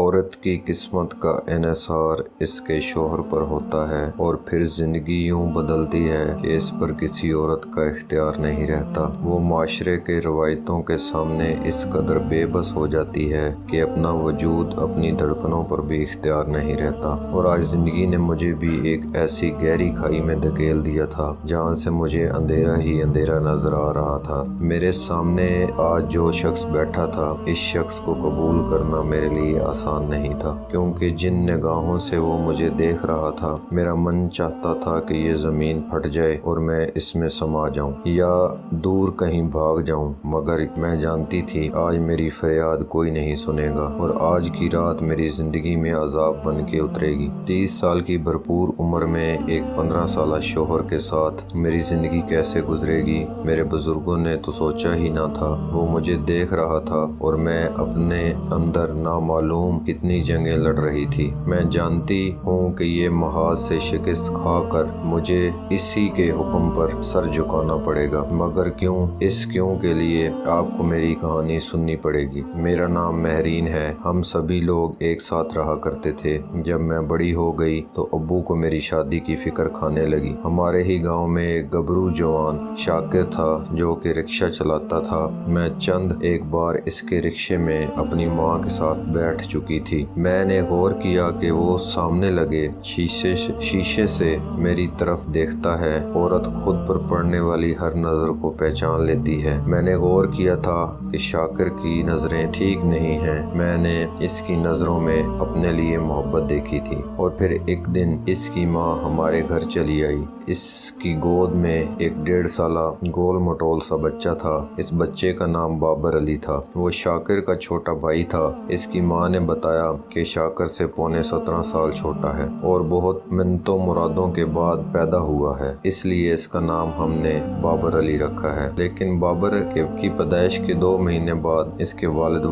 औरत की किस्मत का इन्हिसार इसके शोहर पर होता है और फिर जिंदगी यूं बदलती है कि इस पर किसी औरत का इख्तियार नहीं रहता। वो माशरे के रवायतों के सामने इस कदर बेबस हो जाती है कि अपना वजूद अपनी धड़कनों पर भी इख्तियार नहीं रहता। और आज जिंदगी ने मुझे भी एक ऐसी गहरी खाई में धकेल दिया था जहाँ से मुझे अंधेरा ही अंधेरा नजर आ रहा था। मेरे सामने आज जो शख्स बैठा था, इस शख्स को कबूल करना मेरे लिए आसान नहीं था, क्योंकि जिन निगाहों से वो मुझे देख रहा था, मेरा मन चाहता था कि ये ज़मीन फट जाए और मैं इसमें समा जाऊं या दूर कहीं भाग जाऊं। मगर मैं जानती थी आज मेरी फरियाद कोई नहीं सुनेगा और आज की रात मेरी ज़िंदगी में अजाब बन के उतरेगी। 30 साल की भरपूर उम्र में एक 15 साल शोहर के साथ मेरी ज़िंदगी कैसे गुजरेगी, मेरे बुजुर्गों ने तो सोचा ही ना था। वो मुझे देख रहा था और मैं अपने अंदर नामालूम कितनी जंगें लड़ रही थी। मैं जानती हूँ कि ये महाज से शिकस्त खाकर मुझे इसी के हुक्म पर सर झुकाना पड़ेगा, मगर क्यों, इस क्यों के लिए आपको मेरी कहानी सुननी पड़ेगी। मेरा नाम महरीन है। हम सभी लोग एक साथ रहा करते थे। जब मैं बड़ी हो गई तो अब्बू को मेरी शादी की फिक्र खाने लगी। हमारे ही गांव में एक गबरू जवान शाकिर था जो कि रिक्शा चलाता था। मैं चंद एक बार इसके रिक्शे में अपनी माँ के साथ बैठ चुकी थी। मैंने गौर किया कि वो सामने लगे शीशे से मेरी तरफ देखता है। औरत खुद पर पड़ने वाली हर नज़र को पहचान लेती है। मैंने गौर किया था कि शाकिर की नज़रें ठीक नहीं हैं। मैंने इसकी नज़रों में अपने लिए मोहब्बत देखी थी। और फिर एक दिन इसकी माँ हमारे घर चली आई। इसकी गोद में एक 1.5 साला गोल मटोल सा बच्चा था। इस बच्चे का नाम बाबर अली था। वो शाकिर का छोटा भाई था। इसकी माँ ने बताया कि शाकिर से पौने 17 साल छोटा है और बहुत मिन्नतों मुरादों के बाद पैदा हुआ है, इसलिए इसका नाम हमने बाबर अली रखा है। लेकिन बाबर की पैदाइश के 2 महीने बाद इसके वालिद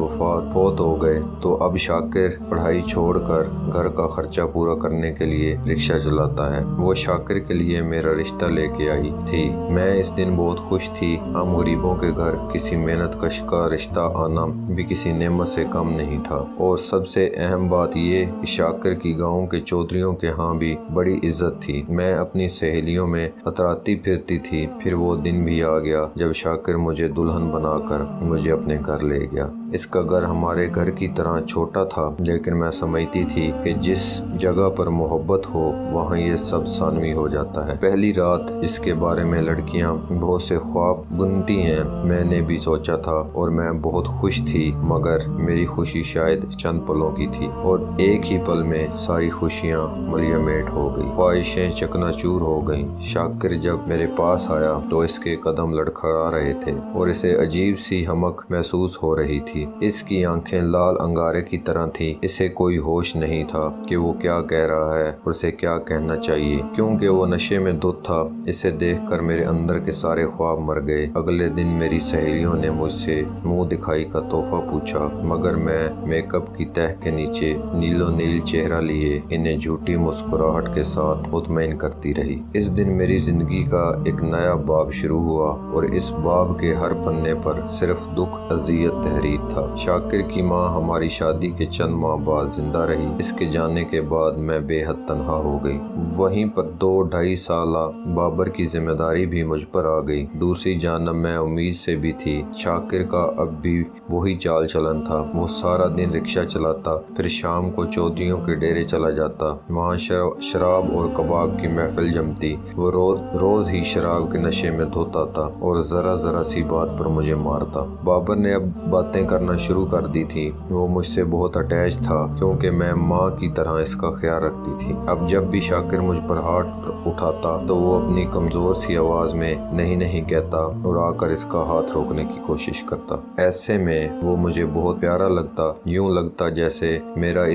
फौत हो गए, तो अब शाकिर पढ़ाई छोड़कर घर का खर्चा पूरा करने के लिए रिक्शा चलाता है। वो शाकिर के लिए मेरा रिश्ता लेके आई थी। मैं इस दिन बहुत खुश थी। हम गरीबों के घर किसी मेहनत कश का रिश्ता आना भी किसी नेमत से कम नहीं था। और सबसे अहम बात ये कि शाकिर की गांव के चौधरियों के यहाँ भी बड़ी इज्जत थी। मैं अपनी सहेलियों में अतराती फिरती थी। फिर वो दिन भी आ गया जब शाकिर मुझे दुल्हन बनाकर मुझे अपने घर ले गया। इसका घर हमारे घर की तरह छोटा था, लेकिन मैं समझती थी कि जिस जगह पर मोहब्बत हो वहाँ ये सब सानवी हो जाता है। पहली रात जिसके बारे में लड़कियाँ बहुत से ख्वाब बुनती हैं, मैंने भी सोचा था और मैं बहुत खुश थी, मगर मेरी खुशी शायद चंद पलों की थी और एक ही पल में सारी खुशियाँ मलियामेट हो गई, ख्वाहिशें चकनाचूर हो गईं। शाकिर जब मेरे पास आया तो इसके कदम लड़खड़ा रहे थे और इसे अजीब सी हमक महसूस हो रही थी। इसकी आंखें लाल अंगारे की तरह थी। इसे कोई होश नहीं था कि वो क्या कह रहा है और उसे क्या कहना चाहिए, क्योंकि वो नशे में धुत था। इसे देखकर मेरे अंदर के सारे ख्वाब मर गए। अगले दिन मेरी सहेलियों ने मुझसे मुंह दिखाई का तोहफा पूछा, मगर मैं मेकअप की तह के नीचे नीलो नील चेहरा लिए इन्हें झूठी मुस्कुराहट के साथ मुतमईन करती रही। इस दिन मेरी जिंदगी का एक नया बाब शुरू हुआ और इस बाब के हर पन्ने पर सिर्फ दुख, अजियत, तहरीर था। शाकिर की माँ हमारी शादी के चंद माह बाद जिंदा रही। इसके जाने के बाद मैं बेहद तन्हा हो गई। वहीं पर 2-2.5 साल बाबर की जिम्मेदारी भी मुझ पर आ गई। दूसरी जानब मैं उम्मीद से भी थी। शाकिर का अब भी वही चाल चलन था। वो सारा दिन रिक्शा चलाता, फिर शाम को चौधरियों के डेरे चला जाता। वहाँ शराब और कबाब की महफिल जमती। वो रोज ही शराब के नशे में धोता था और जरा सी बात पर मुझे मारता। बाबर ने अब बातें करना शुरू कर दी थी। वो मुझसे बहुत अटैच था, क्योंकि मैं माँ की तरह इसका ख्याल रखती थी। अब जब भी शाकिर मुझ पर हाथ उठाता तो वो अपनी कमजोर सी आवाज में नहीं कहता और आकर इसका हाथ रोकने की कोशिश करता। ऐसे में वो मुझे बहुत प्यारा लगता, यूं लगता जैसे मेरा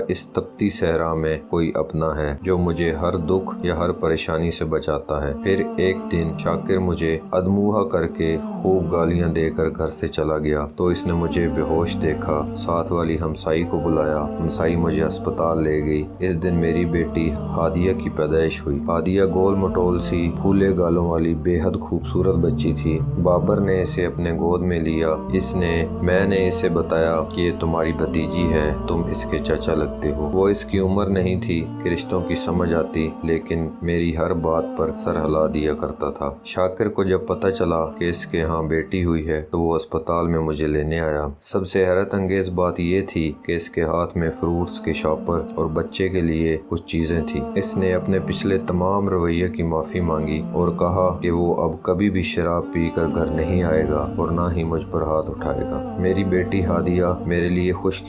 इस तपती सहरा में कोई अपना है जो मुझे हर दुख या हर परेशानी से बचाता है। फिर एक दिन शाकिर मुझे अदमुहा करके खूब गालियां देकर घर से चला गया, तो इसने मुझे बेहोश देखा। साथ वाली हमसाई को बुलाया। हमसाई मुझे अस्पताल ले गई। इस दिन मेरी बेटी हादिया की पैदाइश हुई। हादिया गोल मटोल सी फूले गालों वाली बेहद खूबसूरत बच्ची थी। बाबर ने इसे अपने गोद में लिया। मैंने इसे बताया कि ये तुम्हारी भतीजी है, तुम इसके चाचा लगते हो। वो इसकी उम्र नहीं थी कि रिश्तों की समझ आती, लेकिन मेरी हर बात पर सर हिला दिया करता था। शाकिर को जब पता चला कि इसके यहाँ बेटी हुई है तो वो अस्पताल में मुझे लेने आया। सबसे हैरत अंगेज बात ये थी कि इसके हाथ में फ्रूट्स के शॉपर और बच्चे के लिए कुछ चीजें थी। इसने अपने पिछले तमाम रवैये की माफी मांगी और कहा कि वो अब कभी भी शराब पीकर घर नहीं आएगा और ना ही मुझ पर हाथ उठाएगा। मेरी बेटी हादिया मेरे लिए खुश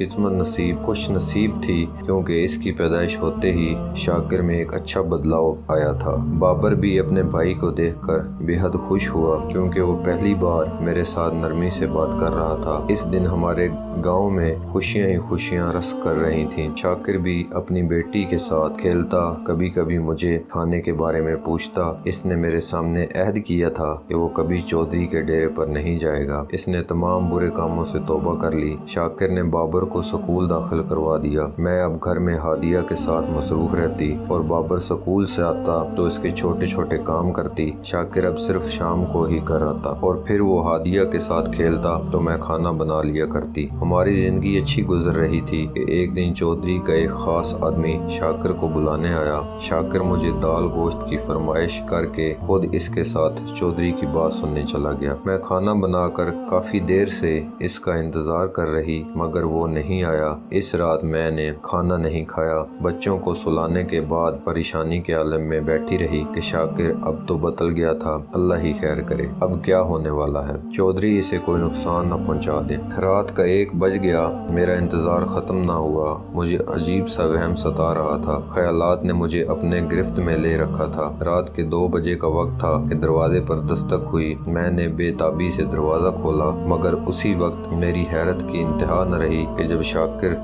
नसीब थी, क्योंकि इसकी पैदाइश होते ही शाकिर में एक अच्छा बदलाव आया था। बाबर भी अपने भाई को देखकर बेहद खुश हुआ, क्योंकि वो पहली बार मेरे साथ नरमी से बात कर रहा था। इस दिन हमारे गांव में खुशियां ही खुशियां रस कर रही थीं। शाकिर भी अपनी बेटी के साथ खेलता, कभी कभी मुझे खाने के बारे में पूछता। इसने मेरे सामने अहद किया था कि वो कभी चौधरी के डेरे पर नहीं जाएगा। इसने तमाम बुरे कामों से तौबा कर ली। शाकिर ने बाबर को स्कूल दाखिल करवा दिया। मैं अब घर में हादिया के साथ मसरूफ रहती और बाबर स्कूल से आता तो इसके छोटे छोटे काम करती। शाकिर अब सिर्फ शाम को ही घर आता और फिर वो हादिया के साथ खेलता तो मैं खाना बना लिया करती। हमारी जिंदगी अच्छी गुजर रही थी कि एक दिन चौधरी का एक खास आदमी शाकिर को बुलाने आया। शाकिर मुझे दाल गोश्त की फरमाइश करके खुद इसके साथ चौधरी की बात सुनने चला गया। मैं खाना बनाकर काफी देर से इसका इंतजार कर रही, मगर वो नहीं आया। इस रात मैंने खाना नहीं खाया। बच्चों को सुलाने के बाद परेशानी के आलम में बैठी रही कि शाकिर अब तो बदल गया था, अल्लाह ही खैर करे, अब क्या होने वाला है, चौधरी इसे कोई नुकसान न पहुंचा दे। रात का 1 बज गया। मेरा इंतजार खत्म ना हुआ। मुझे अजीब सा वहम सता रहा था। ख्यालात ने मुझे अपने गिरफ्त में ले रखा था। रात के 2 बजे का वक्त था कि दरवाजे पर दस्तक हुई। मैंने बेताबी से दरवाजा खोला, मगर उसी वक्त मेरी हैरत की इंतहा न रही कि जब शाकिर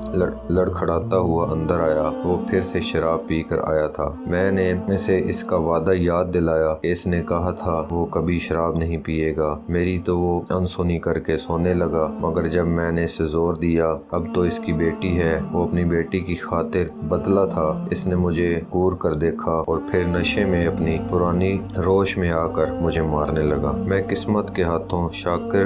लड़खड़ाता हुआ अंदर आया। वो फिर से शराब पी कर आया था। मैंने इसे इसका वादा याद दिलाया। इसने कहा था वो कभी शराब नहीं पिएगा। मेरी तो वो अनसुनी करके सोने लगा, मगर जब मैंने इसे जोर दिया अब तो इसकी बेटी है, वो अपनी बेटी की खातिर बदला था। इसने मुझे घूर कर देखा और फिर नशे में अपनी पुरानी रोश में आकर मुझे मारने लगा। मैं किस्मत के हाथों शाकिर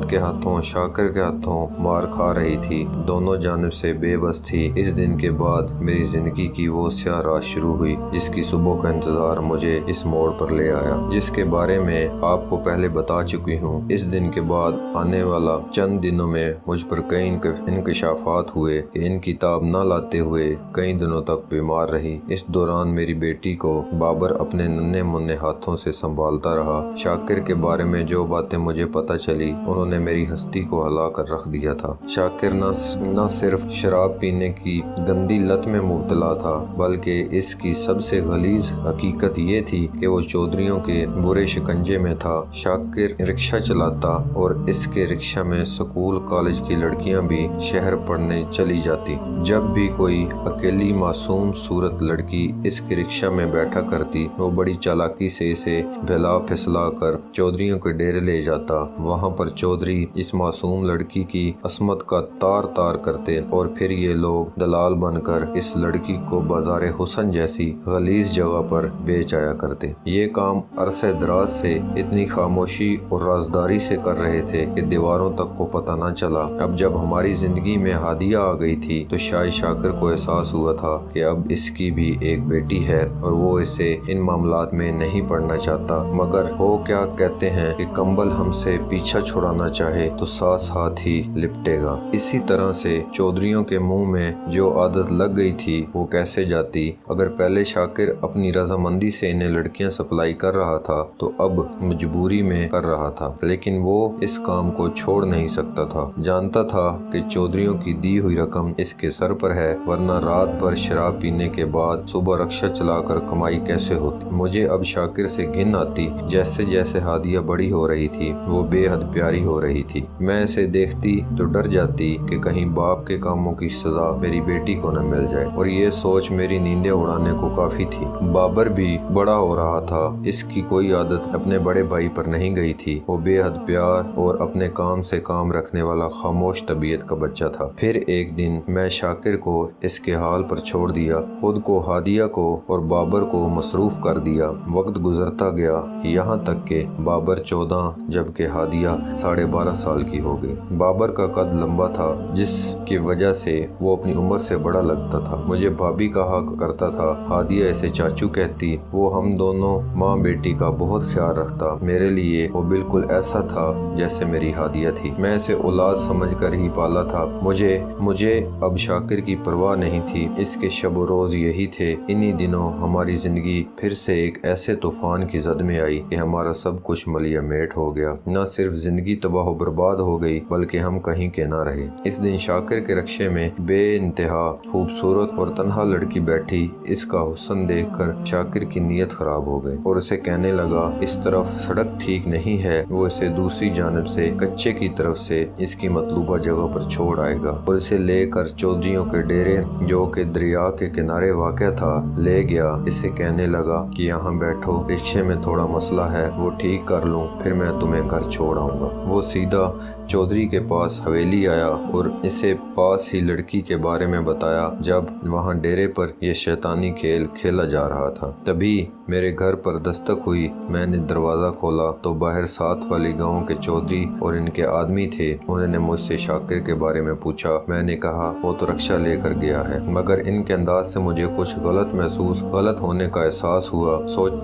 के हाथों मार खा रही थी। दोनों जानिब से बेबस थी। इस दिन के बाद मेरी जिंदगी की वो स्याह रात शुरू हुई जिसकी सुबह का इंतजार मुझे इस मोड़ पर ले आया, जिसके बारे में आपको पहले बता चुकी हूँ। इस दिन के बाद आने वाला चंद दिनों में मुझ पर कई इंकशाफात हुए कि इन किताब न लाते हुए कई दिनों तक बीमार रही। इस दौरान मेरी बेटी को बाबर अपने नन्हे मुन्ने हाथों से संभालता रहा। शाकिर के बारे में जो बातें मुझे पता चली उन्होंने मेरी हस्ती को हिला कर रख दिया था। शाकिर न सिर्फ शराब पीने की गंदी लत में मुब्तला था, बल्कि इसकी सबसे गलीज हकीकत ये थी कि वो चौधरियों के बुरे शिकंजे में था। शाकिर रिक्शा चलाता और इसके रिक्शा में स्कूल कॉलेज की लड़कियां भी शहर पढ़ने चली जाती। जब भी कोई अकेली मासूम सूरत लड़की इसके रिक्शा में बैठा करती, वो बड़ी चालाकी से इसे बहला फिसला कर चौधरियों के डेरे ले जाता। वहाँ पर चौधरी इस मासूम लड़की की असमत का तार तार करते और फिर ये लोग दलाल बनकर इस लड़की को बाजारे हुसन जैसी गलीज जगह पर बेच आया करते। ये काम अरसे दराज से इतनी खामोशी और राजदारी से कर रहे थे कि दीवारों तक को पता न चला। अब जब हमारी जिंदगी में हादिया आ गई थी तो शायद शाकिर को एहसास हुआ था कि अब इसकी भी एक बेटी है और वो इसे इन मामलात में नहीं पड़ना चाहता। मगर वो क्या कहते हैं कि कंबल हमसे पीछा छुड़ाना चाहे तो साथ साथ ही लिपटेगा। इसी तरह से चौधरियों के मुंह में जो आदत लग गई थी वो कैसे जाती। अगर पहले शाकिर अपनी रजामंदी से इन्हें लड़कियां सप्लाई कर रहा था तो अब मजबूरी में कर रहा था, लेकिन वो इस काम को छोड़ नहीं सकता था। जानता था कि चौधरियों की दी हुई रकम इसके सर पर है, वरना रात भर शराब पीने के बाद सुबह रिक्शा चलाकर कमाई कैसे होती। मुझे अब शाकिर से घिन आती। जैसे जैसे हादिया बड़ी हो रही थी वो बेहद प्यारी हो रही थी। मैं इसे देखती तो डर जाती कि कहीं बाप के कामों की सजा मेरी बेटी को न मिल जाए, और ये सोच मेरी नींदें उड़ाने को काफी थी। बाबर भी बड़ा हो रहा था। इसकी कोई आदत अपने बड़े भाई पर नहीं गई थी। वो बेहद प्यार और अपने काम काम से काम रखने वाला खामोश तबीयत का बच्चा था। फिर एक दिन मैं शाकिर को इसके हाल पर छोड़ दिया, खुद को हादिया को और बाबर को मसरूफ कर दिया। वक्त गुजरता गया, यहाँ तक कि बाबर 14 जबकि हादिया 12.5 साल की हो गई। बाबर का कद लंबा था, जिसकी वजह से वो अपनी उम्र से बड़ा लगता था। मुझे भाभी कहा करता था, हादिया इसे चाचू कहती। वो हम दोनों माँ बेटी का बहुत ख्याल रखता। मेरे लिए वो बिल्कुल ऐसा था जैसे मेरी हादिया थी। मैं इसे औलाद समझकर ही पाला था। मुझे अब शाकिर की परवाह नहीं थी। इसके शब रोज यही थे। इन्हीं दिनों हमारी जिंदगी फिर से एक ऐसे तूफान की जद में आई कि हमारा सब कुछ मलियामेट हो गया। न सिर्फ जिंदगी तबाह बर्बाद हो गई, बल्कि हम कहीं के ना रहे। इस दिन शाकिर के रक्शे में बेइंतहा खूबसूरत और तन्हा लड़की बैठी। इसका हुस्न देखकर शाकिर की नीयत खराब हो गई और उसे कहने लगा, इस तरफ सड़क ठीक नहीं है। वो इसे दूसरी जानब से कच्चे की तरफ से इसकी मतलूबा जगह पर छोड़ आएगा और इसे लेकर चौधरियों के डेरे, जो कि दरिया के किनारे वाक़या था, ले गया। इसे कहने लगा कि यहाँ बैठो, रिक्शे में थोड़ा मसला है, वो ठीक कर लूँ, फिर मैं तुम्हें घर छोड़ आऊँगा। वो सीधा चौधरी के पास हवेली आया और इसे पास ही लड़की के बारे में बताया। जब वहाँ डेरे पर यह शैतानी खेल खेला जा रहा था, तभी मेरे घर पर दस्तक हुई। मैंने दरवाज़ा खोला तो बाहर साथ वाली गांव के चौधरी और इनके आदमी थे। उन्होंने मुझसे शाकिर के बारे में पूछा। मैंने कहा वो तो रक्षा लेकर गया है, मगर इनके अंदाज से मुझे कुछ गलत होने का एहसास हुआ।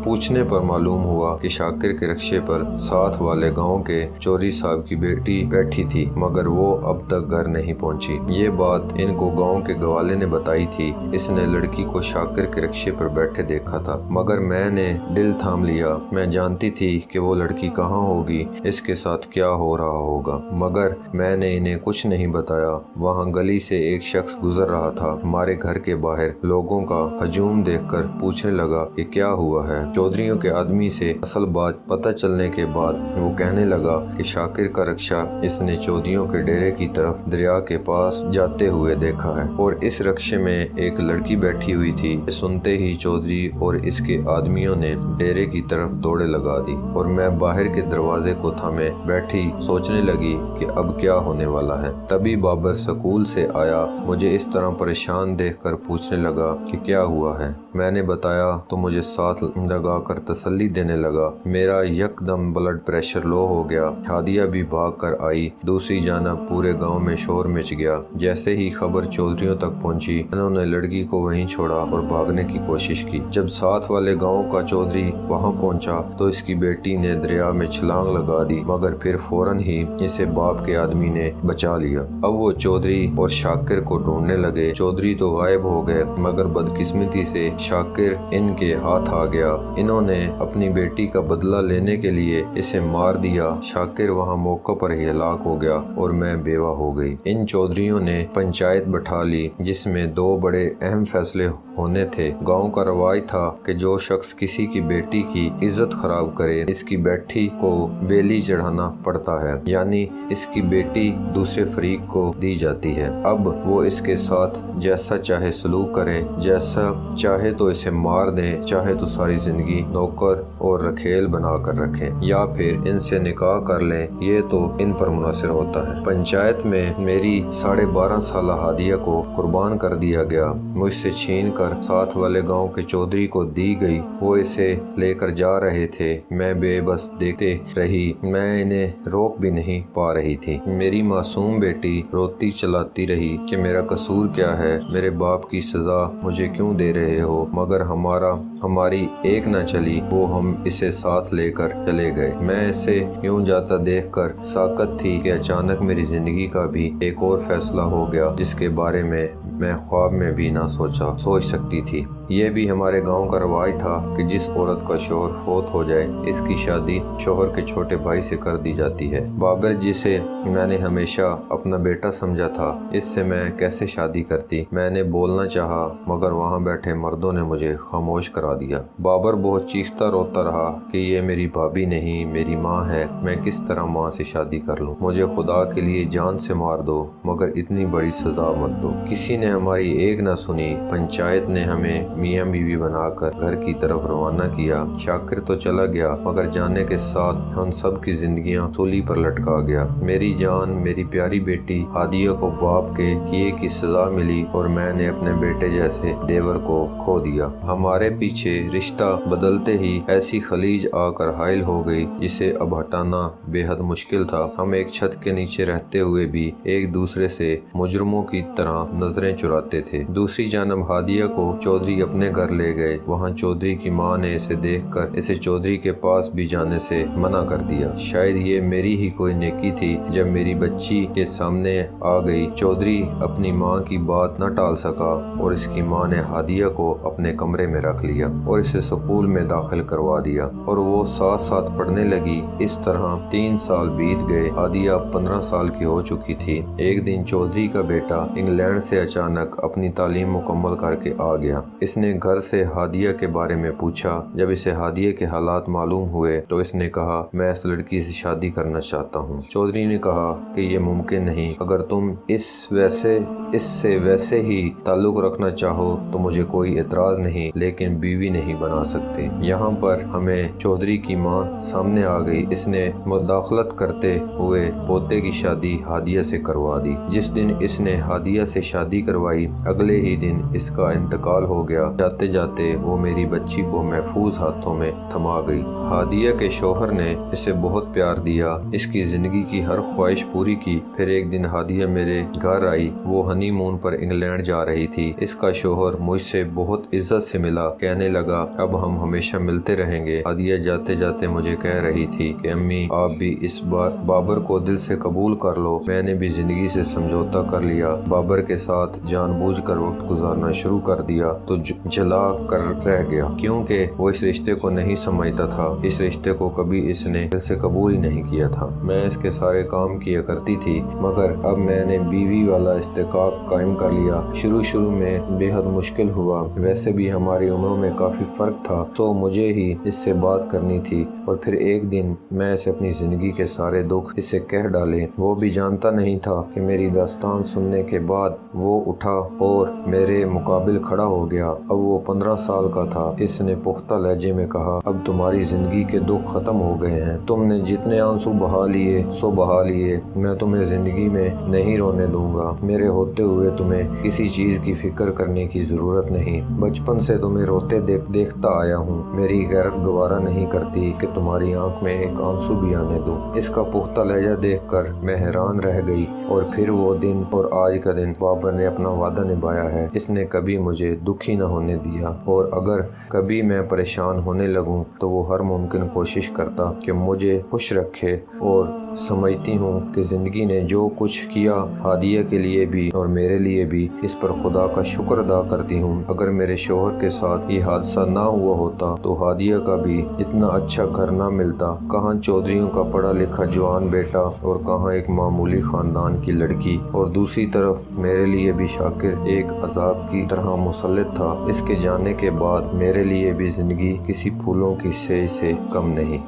पूछने पर मालूम हुआ कि शाकिर के रक्षे पर साथ वाले गाँव के चौधरी साहब की बेटी बैठी थी, मगर वो अब तक घर नहीं पहुंची। ये बात इनको गांव के गवाले ने बताई थी। इसने लड़की को शाकिर के रक्षे पर बैठे देखा था, मगर मैंने दिल थाम लिया। मैं जानती थी कि वो लड़की कहाँ होगी, इसके साथ क्या हो रहा होगा, मगर मैंने इन्हें कुछ नहीं बताया। वहाँ गली से एक शख्स गुजर रहा था। हमारे घर के बाहर लोगों का हजूम देखकर पूछने लगा कि क्या हुआ है। चौधरियों के आदमी से असल बात पता चलने के बाद वो कहने लगा कि शाकिर का रक्षा इसने चौधरियों के डेरे की तरफ दरिया के पास जाते हुए देखा है और इस रक्षे में एक लड़की बैठी हुई थी। सुनते ही चौधरी और इसके आदमियों ने डेरे की तरफ दौड़े लगा दी और मैं बाहर के दरवाजे को थामे बैठी सोचने लगी कि अब क्या होने वाला है। तभी बाबर स्कूल से आया। मुझे इस तरह परेशान देखकर पूछने लगा कि क्या हुआ है। मैंने बताया तो मुझे साथ लगाकर तसल्ली देने लगा। मेरा यकदम ब्लड प्रेशर लो हो गया। हादिया भी भाग कर आई। दूसरी जानब पूरे गांव में शोर मच गया। जैसे ही खबर चौधरियों तक पहुंची, उन्होंने लड़की को वहीं छोड़ा और भागने की कोशिश की। जब साथ वाले गांव का चौधरी वहां पहुंचा तो इसकी बेटी ने दरिया में छलांग लगा दी, मगर फिर फौरन ही इसे बाप के आदमी ने बचा लिया। अब वो चौधरी और शाकिर को ढूंढने लगे। चौधरी तो गायब हो गए, मगर बदकिस्मती से शाकिर इनके हाथ आ गया। इन्होंने अपनी बेटी का बदला लेने के लिए इसे मार दिया। शाकिर वहाँ मौके पर ही हलाक हो गया और मैं बेवा हो गई। इन चौधरियों ने पंचायत बैठा ली, जिसमें 2 बड़े अहम फैसले होने थे। गांव का रवाज था कि जो शख्स किसी की बेटी की इज्जत खराब करे, इसकी बेटी को बेली चढ़ाना पड़ता है, यानी इसकी बेटी दूसरे फरीक को दी जाती है। अब वो इसके साथ जैसा चाहे सलूक करे, जैसा चाहे तो इसे मार दें, चाहे तो सारी जिंदगी नौकर और रखेल बना कर रखें, या फिर इनसे निकाह कर लें। ये तो इन पर मुनहसर होता है। पंचायत में मेरी 12.5 साल हादिया को कुर्बान कर दिया गया। मुझसे छीन कर साथ वाले गांव के चौधरी को दी गई। वो इसे लेकर जा रहे थे। मैं बेबस देखते रही। मैं इन्हें रोक भी नहीं पा रही थी। मेरी मासूम बेटी रोती चलाती रही कि मेरा कसूर क्या है, मेरे बाप की सजा मुझे क्यों दे रहे हो, मगर हमारी एक न चली। वो हम इसे साथ लेकर चले गए। मैं इसे यूं जाता देखकर साकत थी कि अचानक मेरी जिंदगी का भी एक और फैसला हो गया, जिसके बारे में मैं ख्वाब में भी ना सोच सकती थी। ये भी हमारे गांव का रवाज था कि जिस औरत का शोहर फोत हो जाए, इसकी शादी शोहर के छोटे भाई से कर दी जाती है। बाबर, जिसे मैंने हमेशा अपना बेटा समझा था, इससे मैं कैसे शादी करती। मैंने बोलना चाहा, मगर वहाँ बैठे मर्दों ने मुझे खामोश करा दिया। बाबर बहुत चीखता रोता रहा कि ये मेरी भाभी नहीं, मेरी माँ है। मैं किस तरह माँ से शादी कर लूँ? मुझे खुदा के लिए जान से मार दो, मगर इतनी बड़ी सजा मत दो। किसी ने हमारी एक न सुनी। पंचायत ने हमें मियाँ बीवी बनाकर घर की तरफ रवाना किया। शाकिर तो चला गया मगर जाने के साथ हम सब की जिंदगियां सूली पर लटका गया। मेरी जान, मेरी प्यारी बेटी हादिया को बाप के किए की सजा मिली और मैंने अपने बेटे जैसे देवर को खो दिया। हमारे पीछे रिश्ता बदलते ही ऐसी खलीज आकर हाइल हो गई जिसे अब हटाना बेहद मुश्किल था। हम एक छत के नीचे रहते हुए भी एक दूसरे से मुजरमों की तरह नजरें चुराते थे। दूसरी जानब हादिया को चौधरी अपने घर ले गए। वहाँ चौधरी की माँ ने इसे देखकर इसे चौधरी के पास भी जाने से मना कर दिया। शायद ये मेरी ही कोई नेकी थी जब मेरी बच्ची के सामने आ गई। चौधरी अपनी माँ की बात न टाल सका और इसकी माँ ने हादिया को अपने कमरे में रख लिया और इसे स्कूल में दाखिल करवा दिया और वो साथ साथ पढ़ने लगी। इस तरह 3 साल बीत गए। हादिया 15 साल की हो चुकी थी। एक दिन चौधरी का बेटा इंग्लैंड से अचानक अपनी तालीम मुकम्मल करके आ गया। इसने घर से हादिया के बारे में पूछा। जब इसे हादिया के हालात मालूम हुए तो इसने कहा, मैं इस लड़की से शादी करना चाहता हूँ। चौधरी ने कहा कि ये मुमकिन नहीं। अगर तुम इससे वैसे ही ताल्लुक रखना चाहो तो मुझे कोई एतराज नहीं, लेकिन बीवी नहीं बना सकते। यहाँ पर हमें चौधरी की माँ सामने आ गई। इसने मुदाखलत करते हुए पोते की शादी हादिया से करवा दी। जिस दिन इसने हादिया से शादी करवाई अगले ही दिन इसका इंतकाल हो गया। जाते जाते वो मेरी बच्ची को महफूज हाथों में थमा गई। हादिया के शौहर ने इसे बहुत प्यार दिया, इसकी जिंदगी की हर ख्वाहिश पूरी की। फिर एक दिन हादिया मेरे घर आई। वो हनीमून पर इंग्लैंड जा रही थी। इसका शौहर मुझसे बहुत इज्जत से मिला। कहने लगा, अब हम हमेशा मिलते रहेंगे। हादिया जाते जाते मुझे कह रही थी कि अम्मी, आप भी इस बार बाबर को दिल से कबूल कर लो। मैंने भी जिंदगी से समझौता कर लिया। बाबर के साथ जानबूझकर वक्त गुजारना शुरू कर दिया तो जला कर रह गया, क्योंकि वो इस रिश्ते को नहीं समझता था। इस रिश्ते को कभी इसने दिल से कबूल ही नहीं किया था। मैं इसके सारे काम किया करती थी, मगर अब मैंने बीवी वाला इस्तेकाक कायम कर लिया। शुरू में बेहद मुश्किल हुआ। वैसे भी हमारी उम्रों में काफी फर्क था, तो मुझे ही इससे बात करनी थी। और फिर एक दिन मैं इसे अपनी जिंदगी के सारे दुख इससे कह डाले। वो भी जानता नहीं था कि मेरी दास्तान सुनने के बाद वो उठा और मेरे मुकाबिल खड़ा हो गया। अब वो 15 साल का था। इसने पुख्ता लहजे में कहा, अब तुम्हारी जिंदगी के दुख खत्म हो गए हैं। तुमने जितने आंसू बहा लिए सो बहा लिए। मैं तुम्हें जिंदगी में नहीं रोने दूंगा। मेरे होते हुए तुम्हें किसी चीज की फिक्र करने की जरूरत नहीं। बचपन से तुम्हें रोते देखता आया हूँ। मेरी गैरत गवारा नहीं करती कि तुम्हारी आंख में एक आंसू भी आने दूं। इसका पुख्ता लहजा देखकर मैं हैरान रह गई। और फिर वो दिन और आज का दिन बाबर ने अपना वादा निभाया है। इसने कभी मुझे दुखी न होने दिया और अगर कभी मैं परेशान होने लगूं तो वो हर मुमकिन कोशिश करता कि मुझे खुश रखे। और समझती हूँ कि जिंदगी ने जो कुछ किया हादिया के लिए भी और मेरे लिए भी, इस पर खुदा का शुक्र अदा करती हूँ। अगर मेरे शौहर के साथ ये हादसा ना हुआ होता तो हादिया का भी इतना अच्छा घर ना मिलता। कहाँ चौधरियों का पढ़ा लिखा जवान बेटा और कहाँ एक मामूली खानदान की लड़की। और दूसरी तरफ मेरे लिए भी शाकिर एक अजाब की तरह मुसल्लत था। इसके जाने के बाद मेरे लिए भी जिंदगी किसी फूलों की सेज से कम नहीं।